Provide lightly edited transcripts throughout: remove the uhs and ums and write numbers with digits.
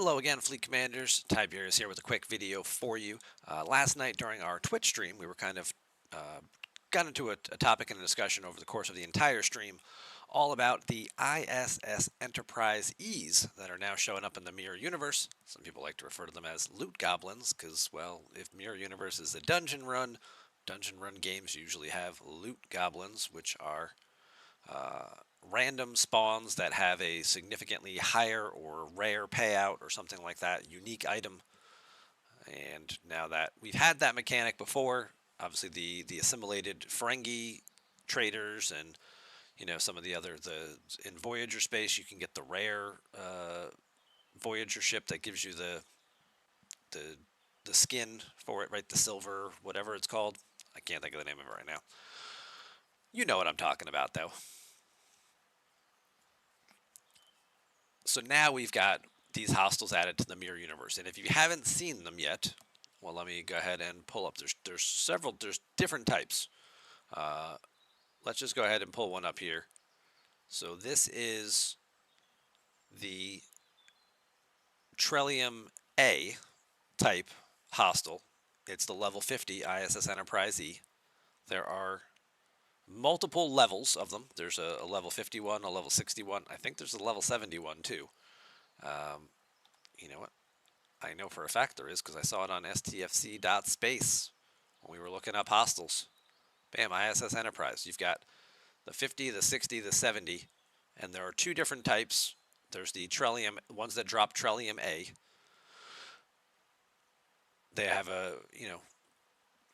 Hello again, Fleet Commanders. Tiberius here with a quick video for you. Last night during our Twitch stream, we were uh, got into a topic and a discussion over the course of the entire stream, all about the ISS Enterprise-E's that are now showing up in the Mirror Universe. Some people like to refer to them as loot goblins, because, well, if Mirror Universe is a dungeon run games usually have loot goblins, which are random spawns that have a significantly higher or rare payout or something like that, unique item. And now that we've had that mechanic before, obviously the assimilated Ferengi traders and some of the other in Voyager space you can get the rare Voyager ship that gives you the the skin for it, right? The silver, whatever it's called. I can't think of the name of it right now. You know what I'm talking about, though. So now we've got these hostiles added to the Mirror Universe, and if you haven't seen them yet, well, let me go ahead and pull up. There's different types. Let's just go ahead and pull one up here. So this is the Trillium A type hostile. It's the level 50 ISS Enterprise-E. There are multiple levels of them. There's a level 51, a level 61. I think there's a level 71 too. You know what? I know for a fact there is because I saw it on stfc.space when we were looking up hostiles. Bam, ISS Enterprise. You've got the 50, the 60, the 70, and there are two different types. There's the Trillium, ones that drop Trillium A. They have you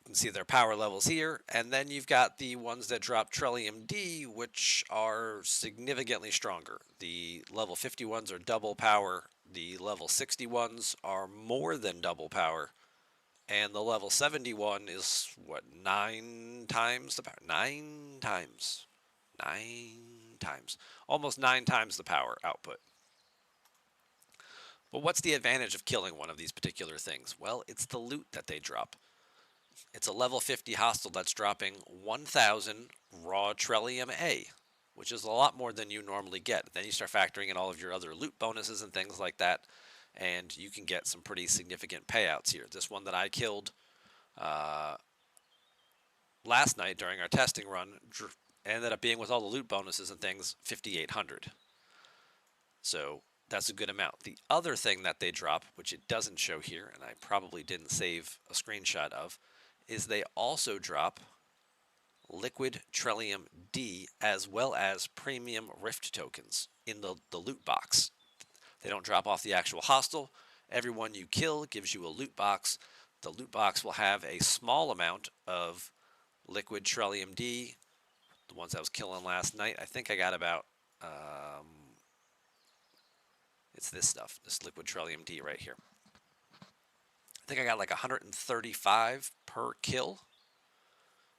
can see their power levels here, and then you've got the ones that drop Trillium D, which are significantly stronger. The level 50 ones are double power, the level 60 ones are more than double power, and the level 71 is, what, 9 times the power? 9 times. 9 times. Almost 9 times the power output. But what's the advantage of killing one of these particular things? Well, it's the loot that they drop. It's a level 50 hostile that's dropping 1,000 raw Trillium A, which is a lot more than you normally get. Then you start factoring in all of your other loot bonuses and things like that, and you can get some pretty significant payouts here. This one that I killed last night during our testing run ended up being, with all the loot bonuses and things, 5,800. So that's a good amount. The other thing that they drop, which it doesn't show here, and I probably didn't save a screenshot of, is they also drop liquid Trillium D as well as premium rift tokens in the loot box. They don't drop off the actual hostile. Everyone you kill gives you a loot box. The loot box will have a small amount of liquid Trillium D. The ones I was killing last night, I think I got about, it's this stuff, this liquid Trillium D right here. I think I got like 135 per kill.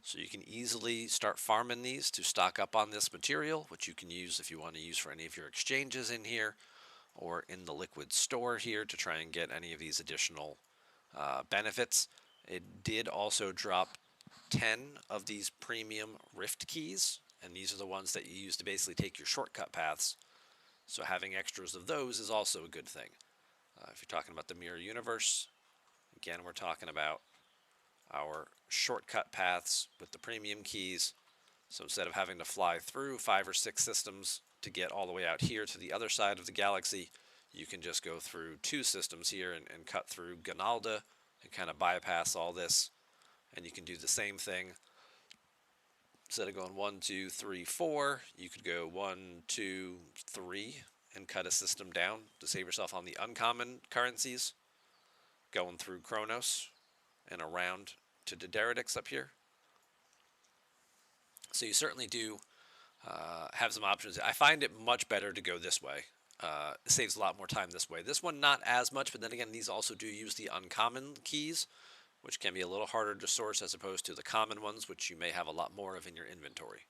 So you can easily start farming these to stock up on this material, which you can use if you want to use for any of your exchanges in here or in the liquid store here to try and get any of these additional benefits. It did also drop 10 of these premium rift keys, and these are the ones that you use to basically take your shortcut paths. So having extras of those is also a good thing. If you're talking about the Mirror Universe, again, we're talking about our shortcut paths with the premium keys. So instead of having to fly through 5 or 6 systems to get all the way out here to the other side of the galaxy, you can just go through 2 systems here and cut through Ganalda and kind of bypass all this. And you can do the same thing. Instead of going 1, 2, 3, 4, you could go 1, 2, 3 and cut a system down to save yourself on the uncommon currencies, going through Kronos and around to Dederidix up here. So you certainly do have some options. I find it much better to go this way. It saves a lot more time this way. This one not as much, but then again, these also do use the uncommon keys, which can be a little harder to source as opposed to the common ones, which you may have a lot more of in your inventory.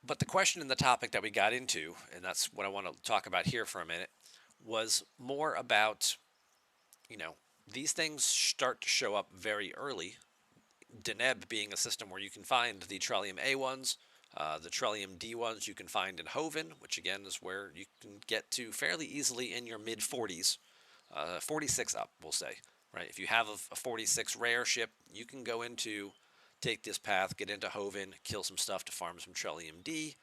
But the question in the topic that we got into, and that's what I want to talk about here for a minute, was more about, these things start to show up very early. Deneb being a system where you can find the Trillium A ones, The Trillium D ones you can find in Hoven, which again is where you can get to fairly easily in your mid 40s, 46 up, we'll say. Right? If you have a 46 rare ship, you can go into, take this path, get into Hoven, kill some stuff to farm some Trillium D,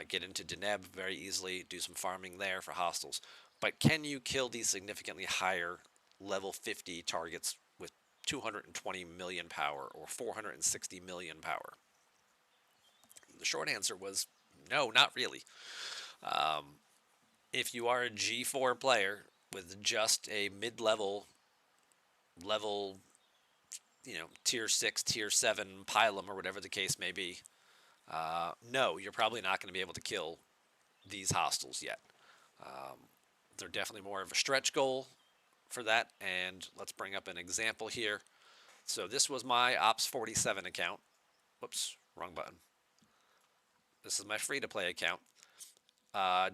get into Deneb very easily, do some farming there for hostiles. But can you kill these significantly higher level 50 targets with 220 million power or 460 million power? The short answer was no, not really. If you are a G4 player with just a mid-level level, tier 6, tier 7 pylum or whatever the case may be, no, you're probably not going to be able to kill these hostiles yet. They're definitely more of a stretch goal for that, and let's bring up an example here. So this was my Ops 47 account. Whoops, wrong button. This is my free-to-play account.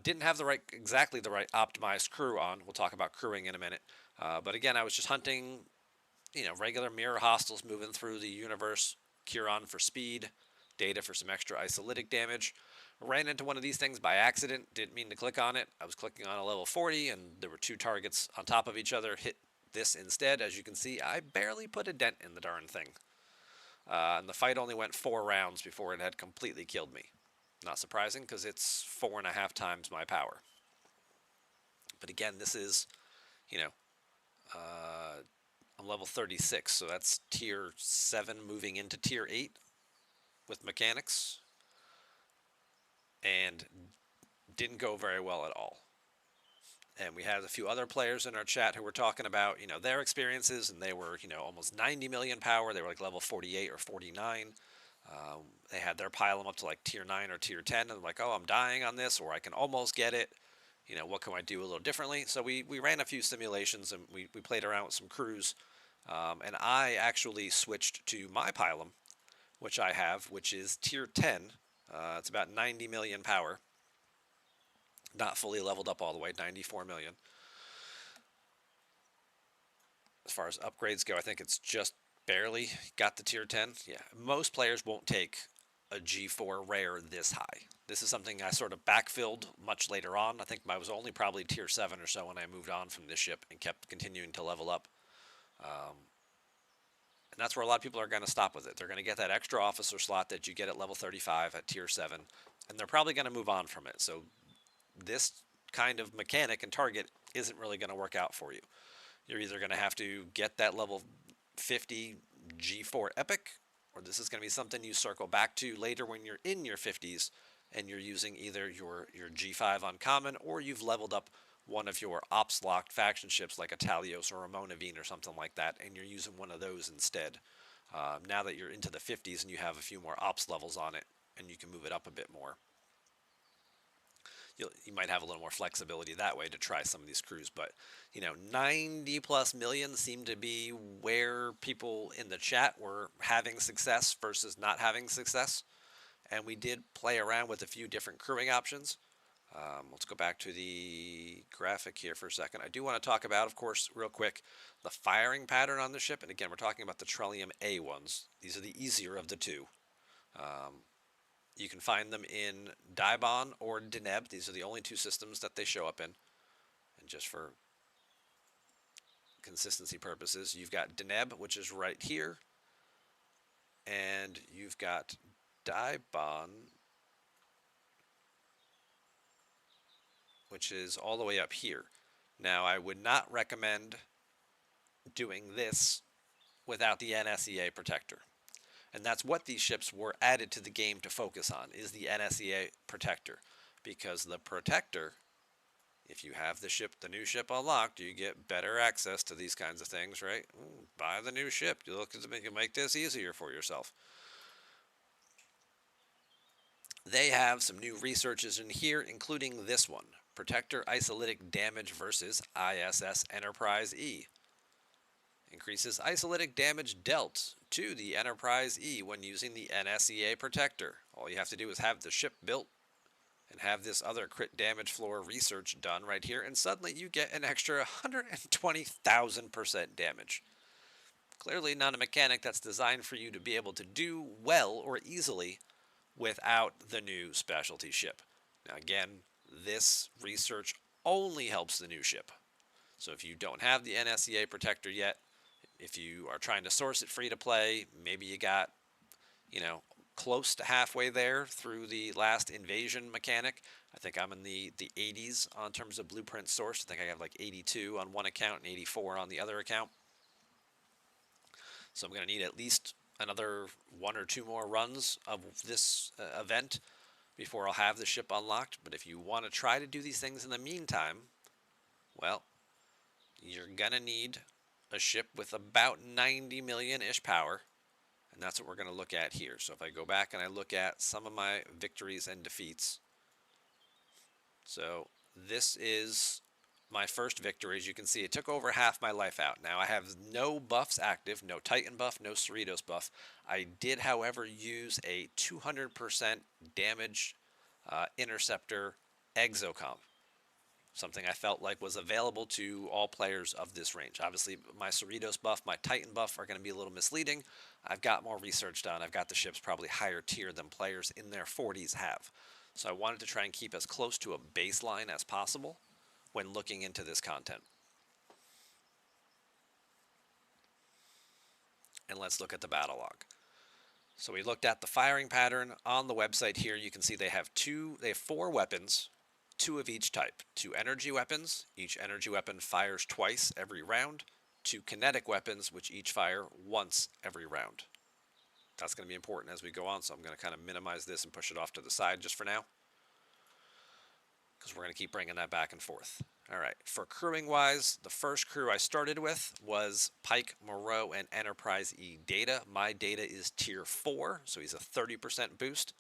Didn't have exactly the right optimized crew on. We'll talk about crewing in a minute. But again, I was just hunting, regular mirror hostiles moving through the universe. Curon for speed, Data for some extra isolytic damage. Ran into one of these things by accident. Didn't mean to click on it. I was clicking on a level 40, and there were two targets on top of each other. Hit this instead. As you can see, I barely put a dent in the darn thing. And the fight only went 4 rounds before it had completely killed me. Not surprising, because it's 4.5 times my power. But again, this is, I'm level 36, so that's tier 7 moving into tier 8 with mechanics. And didn't go very well at all. And we had a few other players in our chat who were talking about, their experiences, and they were, almost 90 million power. They were like level 48 or 49. They had their pylum up to like tier 9 or tier 10, and they're like, oh, I'm dying on this, or I can almost get it. What can I do a little differently? So we ran a few simulations, and we played around with some crews. And I actually switched to my pylum, which I have, which is tier 10. It's about 90 million power. Not fully leveled up all the way, 94 million. As far as upgrades go, I think it's just barely got the tier 10. Yeah, most players won't take a G4 rare this high. This is something I sort of backfilled much later on. I think I was only probably tier 7 or so when I moved on from this ship and kept continuing to level up. And that's where a lot of people are going to stop with it. They're going to get that extra officer slot that you get at level 35 at tier 7, and they're probably going to move on from it. So this kind of mechanic and target isn't really going to work out for you. You're either going to have to get that level 50 G4 epic, or this is going to be something you circle back to later when you're in your 50s and you're using either your G5 uncommon, or you've leveled up one of your ops locked faction ships like a Talios or a Monavine or something like that, and you're using one of those instead. Now that you're into the 50s and you have a few more ops levels on it, and you can move it up a bit more. You might have a little more flexibility that way to try some of these crews, but 90 plus million seemed to be where people in the chat were having success versus not having success. And we did play around with a few different crewing options. Let's go back to the graphic here for a second. I do want to talk about, of course, real quick, the firing pattern on the ship. And again, we're talking about the Trillium A ones. These are the easier of the two. You can find them in Dibon or Deneb. These are the only two systems that they show up in. And just for consistency purposes, you've got Deneb, which is right here. And you've got Dibon, which is all the way up here. Now, I would not recommend doing this without the NSEA Protector. And that's what these ships were added to the game to focus on, is the NSEA Protector. Because the Protector, if you have the new ship unlocked, you get better access to these kinds of things, right? Ooh, buy the new ship. You can make this easier for yourself. They have some new researches in here, including this one. Protector isolytic damage versus ISS Enterprise-E. Increases isolytic damage dealt to the Enterprise-E when using the NSEA Protector. All you have to do is have the ship built and have this other crit damage floor research done right here, and suddenly you get an extra 120,000% damage. Clearly not a mechanic that's designed for you to be able to do well or easily without the new specialty ship. Now again, this research only helps the new ship. So if you don't have the NSEA Protector yet, if you are trying to source it free to play, maybe you got, close to halfway there through the last invasion mechanic. I think I'm in the 80s on terms of blueprint source. I think I have like 82 on one account and 84 on the other account. So I'm going to need at least another 1 or 2 more runs of this event before I'll have the ship unlocked. But if you want to try to do these things in the meantime, well, you're going to need a ship with about 90 million-ish power. And that's what we're going to look at here. So if I go back and I look at some of my victories and defeats. So this is my first victory. As you can see, it took over half my life out. Now I have no buffs active, no Titan buff, no Cerritos buff. I did, however, use a 200% damage interceptor exocomp. Something I felt like was available to all players of this range. Obviously, my Cerritos buff, my Titan buff are going to be a little misleading. I've got more research done. I've got the ships probably higher tier than players in their 40s have. So I wanted to try and keep as close to a baseline as possible when looking into this content. And let's look at the battle log. So we looked at the firing pattern on the website here. You can see they have 4 weapons, 2 of each type. 2 energy weapons. Each energy weapon fires twice every round. 2 kinetic weapons, which each fire once every round. That's going to be important as we go on, so I'm going to kind of minimize this and push it off to the side just for now, because we're going to keep bringing that back and forth. All right, for crewing wise, the first crew I started with was Pike, Moreau, and Enterprise-E Data. My Data is tier 4, so he's a 30% boost.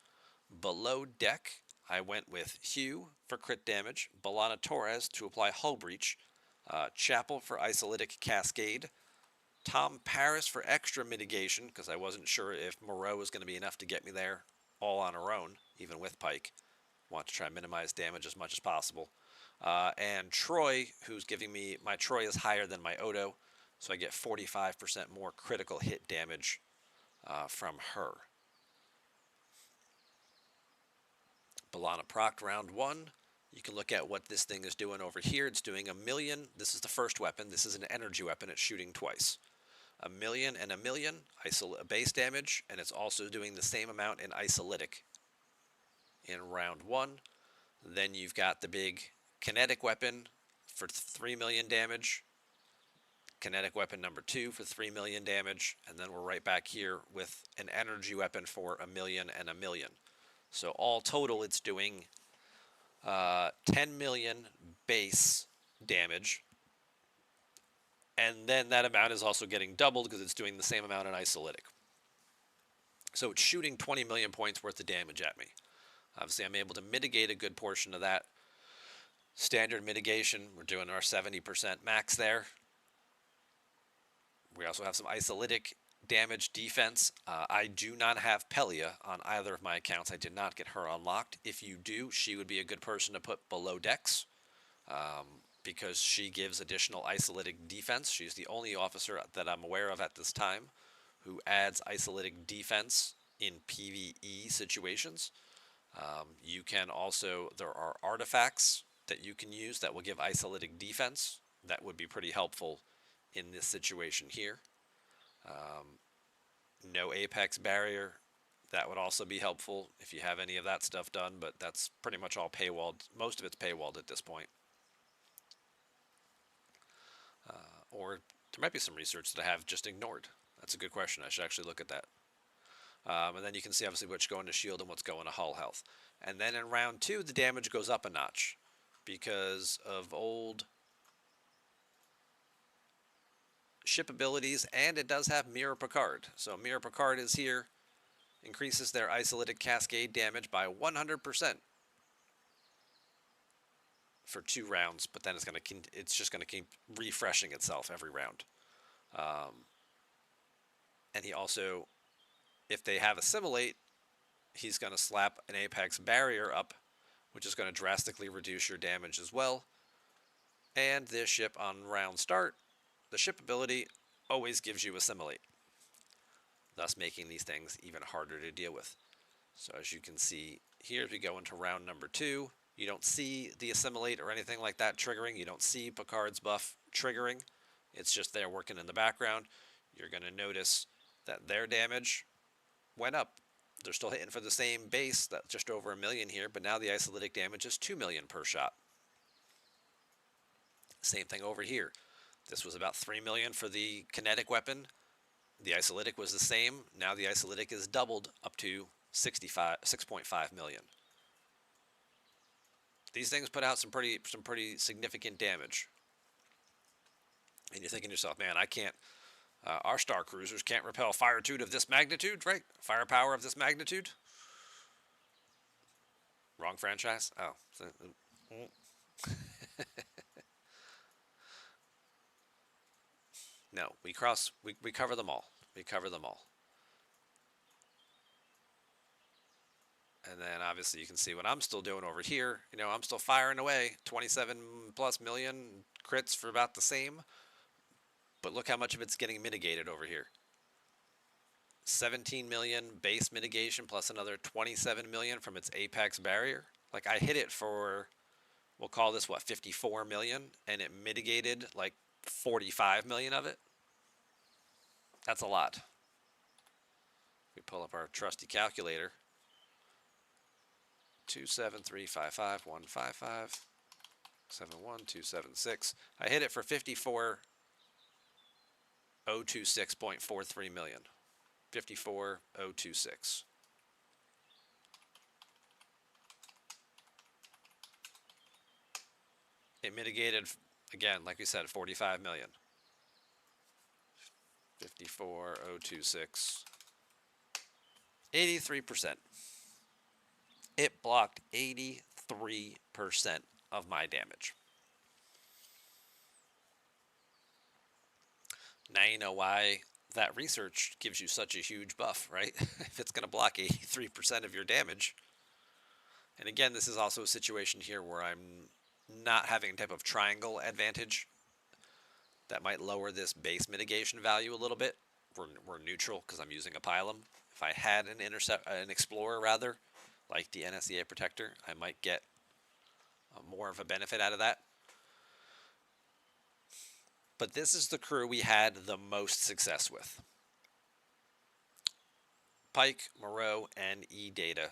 Below deck, I went with Hugh for crit damage, B'Elanna Torres to apply hull breach, Chapel for isolytic cascade, Tom Paris for extra mitigation, because I wasn't sure if Moreau was going to be enough to get me there all on her own, even with Pike. Want to try and minimize damage as much as possible. And Troy, who's giving me, my Troy is higher than my Odo, so I get 45% more critical hit damage from her. B'Elanna proc round 1. You can look at what this thing is doing over here. It's doing 1,000,000. This is the first weapon. This is an energy weapon. It's shooting twice. 1,000,000 and 1,000,000 base damage, and it's also doing the same amount in isolytic in round 1. Then you've got the big kinetic weapon for 3,000,000 damage. Kinetic weapon number 2 for 3,000,000 damage. And then we're right back here with an energy weapon for 1,000,000 and 1,000,000. So all total, it's doing 10,000,000 base damage. And then that amount is also getting doubled because it's doing the same amount in isolytic. So it's shooting 20 million points worth of damage at me. Obviously, I'm able to mitigate a good portion of that. Standard mitigation, we're doing our 70% max there. We also have some isolytic damage defense. I do not have Pelia on either of my accounts. I did not get her unlocked. If you do, she would be a good person to put below decks because she gives additional isolytic defense. She's the only officer that I'm aware of at this time who adds isolytic defense in PvE situations. You can also, there are artifacts that you can use that will give isolytic defense. That would be pretty helpful in this situation here. No apex barrier, that would also be helpful if you have any of that stuff done, but that's pretty much all paywalled. Most of it's paywalled at this point. Or there might be some research that I have just ignored. That's a good question. I should actually look at that. And then you can see obviously what's going to shield and what's going to hull health. And then in round 2, the damage goes up a notch because of old ship abilities, and it does have Mirror Picard. So Mirror Picard is here, increases their isolytic cascade damage by 100% for 2 rounds, but then it's just going to keep refreshing itself every round. And he also, if they have Assimilate, he's going to slap an Apex barrier up, which is going to drastically reduce your damage as well. And this ship on round start, the ship ability always gives you Assimilate, thus making these things even harder to deal with. So as you can see here, as we go into round number 2, you don't see the assimilate or anything like that triggering. You don't see Picard's buff triggering. It's just there working in the background. You're going to notice that their damage went up. They're still hitting for the same base, that's just over 1 million here, but now the isolytic damage is 2 million per shot. Same thing over here. This was about 3 million for the kinetic weapon. The isolytic was the same. Now the isolytic is doubled up to 6.5 million. These things put out some pretty significant damage. And you're thinking to yourself, man, I can't, our star cruisers can't repel firetude of this magnitude, right? Firepower of this magnitude. Wrong franchise? Oh. No, we cover them all. We cover them all. And then obviously you can see what I'm still doing over here. You know, I'm still firing away 27 plus million crits for about the same. But look how much of it's getting mitigated over here. 17 million base mitigation plus another 27 million from its apex barrier. Like I hit it for, we'll call this what, 54 million, and it mitigated like 45 million of it. That's a lot. We pull up our trusty calculator. 27355 71276. I hit it for 54,026.43 million. 54,026. It mitigated, again, like we said, 45 million. 54,026. 83%. It blocked 83% of my damage. Now you know why that research gives you such a huge buff, right? If it's going to block 83% of your damage. And again, this is also a situation here where I'm not having a type of triangle advantage that might lower this base mitigation value a little bit. We're neutral because I'm using a pylum. If I had an explorer rather, like the NSEA Protector, I might get more of a benefit out of that. But this is the crew we had the most success with. Pike, Moreau, and E-Data.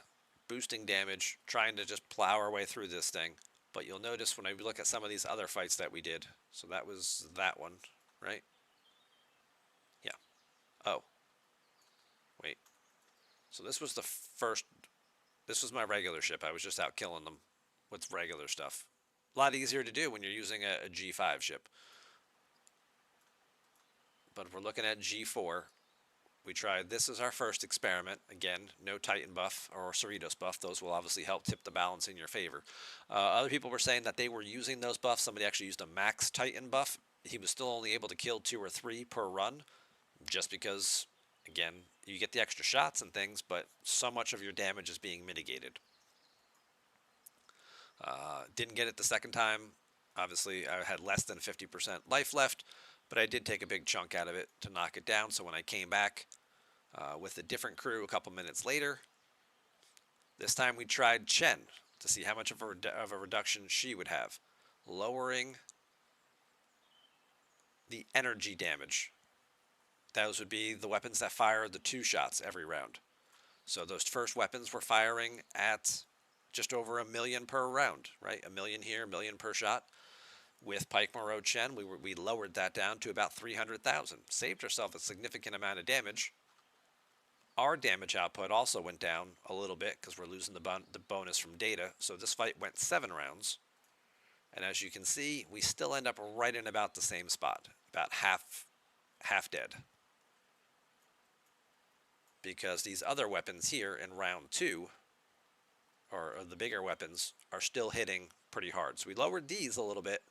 Boosting damage, trying to just plow our way through this thing. But you'll notice when I look at some of these other fights that we did. So that was that one, right? Yeah. Oh. Wait. So this was the first... This was my regular ship. I was just out killing them with regular stuff. A lot easier to do when you're using a G5 ship. But if we're looking at G4, we tried, this is our first experiment. Again, no Titan buff or Cerritos buff. Those will obviously help tip the balance in your favor. Other people were saying that they were using those buffs. Somebody actually used a max Titan buff. He was still only able to kill 2 or 3 per run, just because, again, you get the extra shots and things, but so much of your damage is being mitigated. Didn't get it the second time. Obviously, I had less than 50% life left, but I did take a big chunk out of it to knock it down. So when I came back with a different crew a couple minutes later, this time we tried Chen to see how much of a reduction she would have, lowering the energy damage. Those would be the weapons that fire the 2 shots every round. So those first weapons were firing at just over 1 million per round, right? 1 million here, 1 million per shot. With Pike, Moreau, Chen, we lowered that down to about 300,000. Saved ourselves a significant amount of damage. Our damage output also went down a little bit because we're losing the bonus from data. So this fight went 7 rounds. And as you can see, we still end up right in about the same spot, about half dead. Because these other weapons here in round 2, or the bigger weapons, are still hitting pretty hard. So we lowered these a little bit,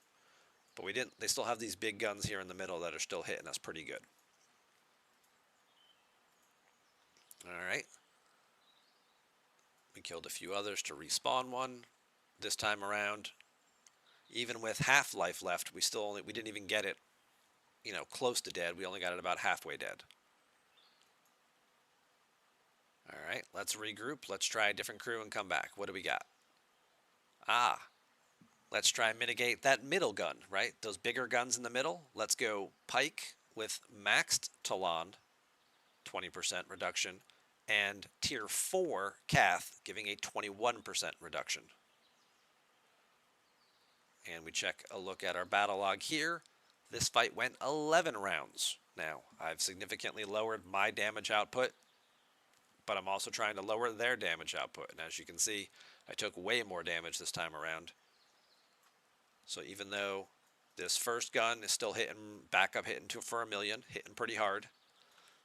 but we didn't. They still have these big guns here in the middle that are still hitting us pretty good. All right. We killed a few others to respawn one. This time around, even with half life left, we didn't even get it, you know, close to dead. We only got it about halfway dead. All right. let's regroup. Let's try a different crew and come back. What do we got? Ah, let's try and mitigate that middle gun, right? Those bigger guns in the middle. Let's go Pike with maxed Talon, 20% reduction, and Tier 4 Cath giving a 21% reduction. And we check a look at our battle log here. This fight went 11 rounds. Now, I've significantly lowered my damage output, but I'm also trying to lower their damage output. And as you can see, I took way more damage this time around. So even though this first gun is still hitting, backup hitting for 1 million, hitting pretty hard.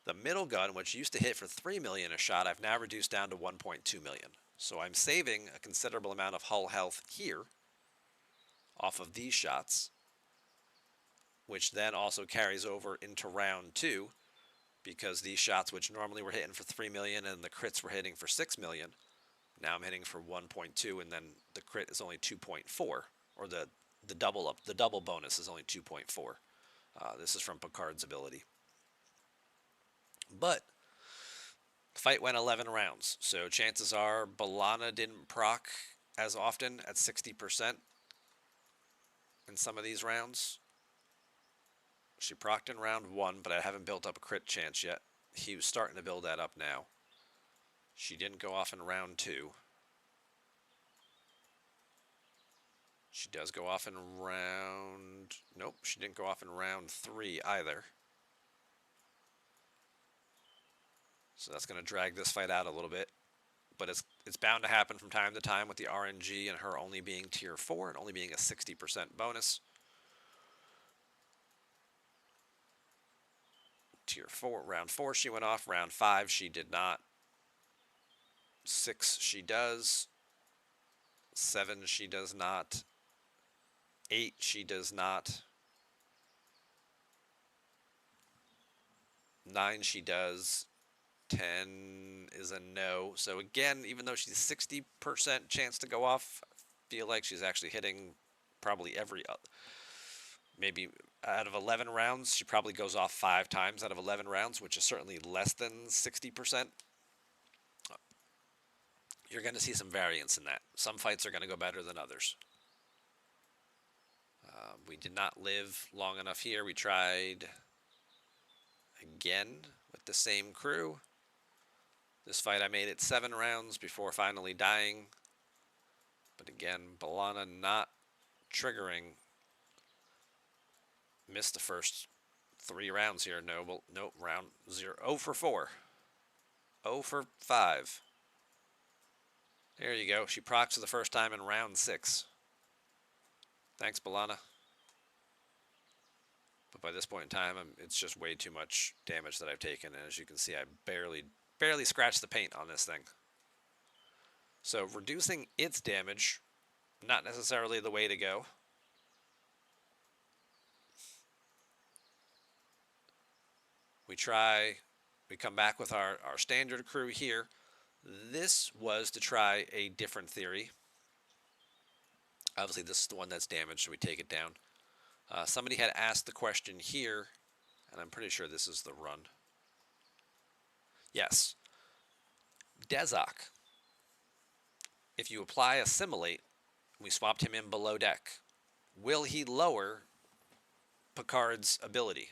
The middle gun, which used to hit for 3 million a shot, I've now reduced down to 1.2 million. So I'm saving a considerable amount of hull health here off of these shots, which then also carries over into round 2, because these shots, which normally were hitting for 3 million and the crits were hitting for 6 million, now I'm hitting for 1.2, and then the crit is only 2.4, or the double bonus is only 2.4. This is from Picard's ability. But the fight went 11 rounds, so chances are B'Elanna didn't proc as often at 60% in some of these rounds. She procced in round 1, but I haven't built up a crit chance yet. He was starting to build that up now. She didn't go off in round 2. She does go off in round... Nope, she didn't go off in round 3 either. So that's going to drag this fight out a little bit. But it's bound to happen from time to time with the RNG and her only being tier 4 and only being a 60% bonus. Tier 4, round 4 she went off, round 5 she did not. 6 she does. 7 she does not. 8 she does not. 9 she does. 10 is a no. So again, even though she's 60% chance to go off, I feel like she's actually hitting probably every... maybe out of 11 rounds, she probably goes off 5 times out of 11 rounds, which is certainly less than 60%. You're going to see some variance in that. Some fights are going to go better than others. We did not live long enough here. We tried again with the same crew. This fight I made it 7 rounds before finally dying. But again, B'Elanna not triggering. Missed the first 3 rounds here. Nope, round 0. 0 for 4. 0 for 5. There you go. She procs for the first time in round 6. Thanks, B'Elanna. But by this point in time, it's just way too much damage that I've taken. And as you can see, I barely scratched the paint on this thing. So reducing its damage, not necessarily the way to go. We come back with our standard crew here. This was to try a different theory. Obviously, this is the one that's damaged, so we take it down. Somebody had asked the question here, and I'm pretty sure this is the run. Yes. Dezok. If you apply Assimilate, we swapped him in below deck. Will he lower Picard's ability?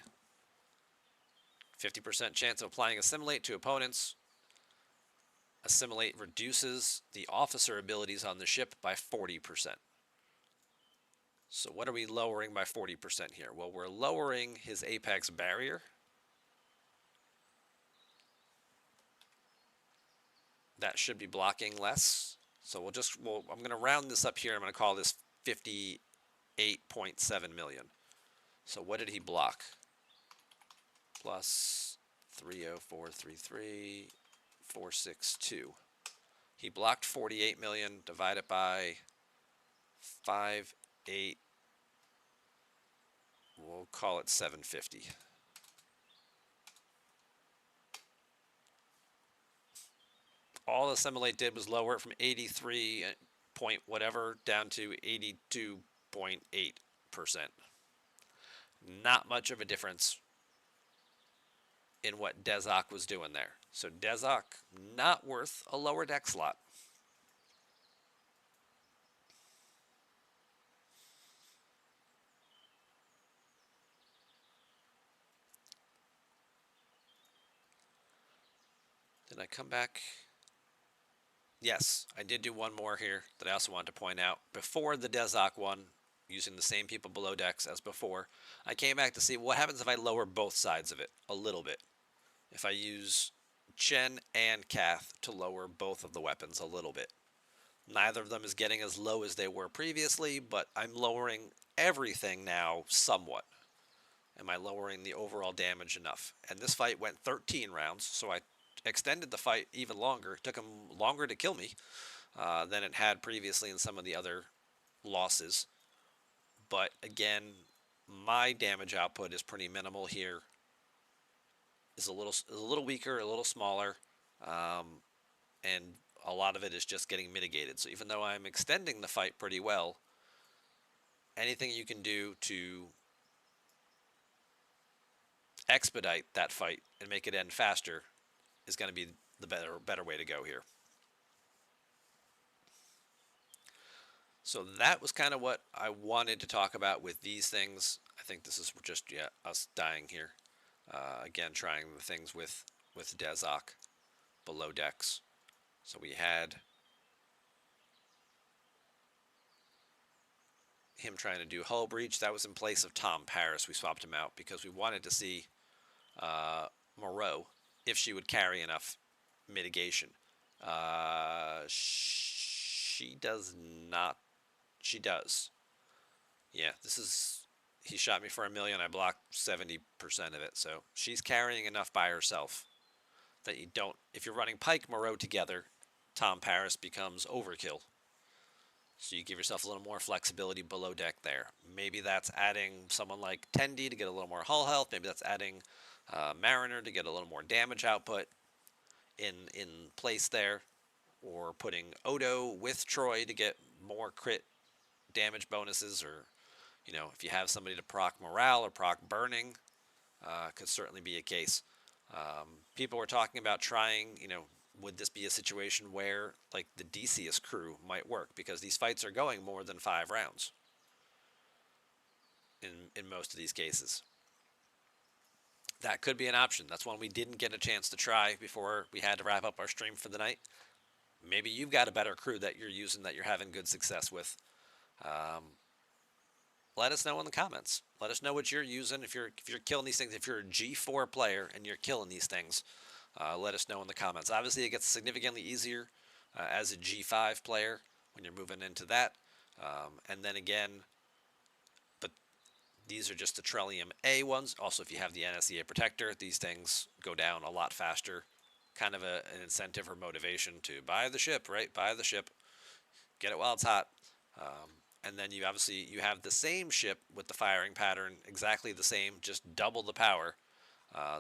50% chance of applying Assimilate to opponents. Assimilate reduces the officer abilities on the ship by 40%. So what are we lowering by 40% here? Well, we're lowering his apex barrier. That should be blocking less. So I'm going to round this up here. I'm going to call this 58.7 million. So what did he block? Plus 30433 462. He blocked 48 million divided by 58. We'll call it 750. All Assimilate did was lower it from 83 point whatever down to 82.8%. Not much of a difference in what Dezok was doing there. So Dezok, not worth a lower deck slot. Did I come back? Yes, I did do one more here that I also wanted to point out. Before the Dezok one, using the same people below decks as before, I came back to see what happens if I lower both sides of it a little bit. If I use Chen and Kath to lower both of the weapons a little bit. Neither of them is getting as low as they were previously, but I'm lowering everything now somewhat. Am I lowering the overall damage enough? And this fight went 13 rounds, so I extended the fight even longer. It took him longer to kill me than it had previously in some of the other losses. But again, my damage output is pretty minimal here. Is a little weaker, a little smaller, and a lot of it is just getting mitigated. So even though I'm extending the fight pretty well, anything you can do to expedite that fight and make it end faster is going to be the better way to go here. So that was kind of what I wanted to talk about with these things. I think this is just us dying here. Again, trying the things with Dezok below decks. So we had him trying to do hull breach. That was in place of Tom Paris. We swapped him out because we wanted to see Moreau if she would carry enough mitigation. She does not. She does. Yeah, this is. He shot me for $1 million. I blocked 70% of it. So she's carrying enough by herself that you don't. If you're running Pike Moreau together, Tom Paris becomes overkill. So you give yourself a little more flexibility below deck there. Maybe that's adding someone like Tendi to get a little more hull health. Maybe that's adding Mariner to get a little more damage output in place there. Or putting Odo with Troy to get more crit damage bonuses. Or, if you have somebody to proc morale or proc burning, could certainly be a case. People were talking about trying, would this be a situation where, like, the Decius crew might work? Because these fights are going more than 5 rounds in most of these cases. That could be an option. That's one we didn't get a chance to try before we had to wrap up our stream for the night. Maybe you've got a better crew that you're using that you're having good success with. Let us know in the comments. Let us know what you're using. If you're killing these things, if you're a G4 player and you're killing these things, let us know in the comments. Obviously, it gets significantly easier as a G5 player when you're moving into that. And then again, but these are just the Trellium A ones. Also, if you have the NSEA Protector, these things go down a lot faster. Kind of an incentive or motivation to buy the ship, right? Buy the ship, get it while it's hot. And then you have the same ship with the firing pattern, exactly the same, just double the power.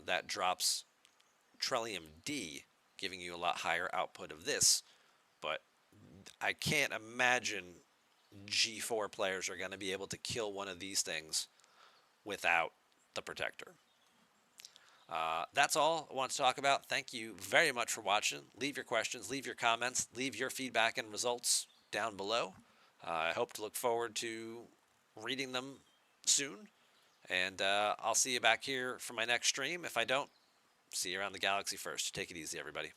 That drops Trellium D, giving you a lot higher output of this. But I can't imagine G4 players are going to be able to kill one of these things without the Protector. That's all I want to talk about. Thank you very much for watching. Leave your questions, leave your comments, leave your feedback and results down below. I hope to look forward to reading them soon. And I'll see you back here for my next stream. If I don't, see you around the galaxy first. Take it easy, everybody.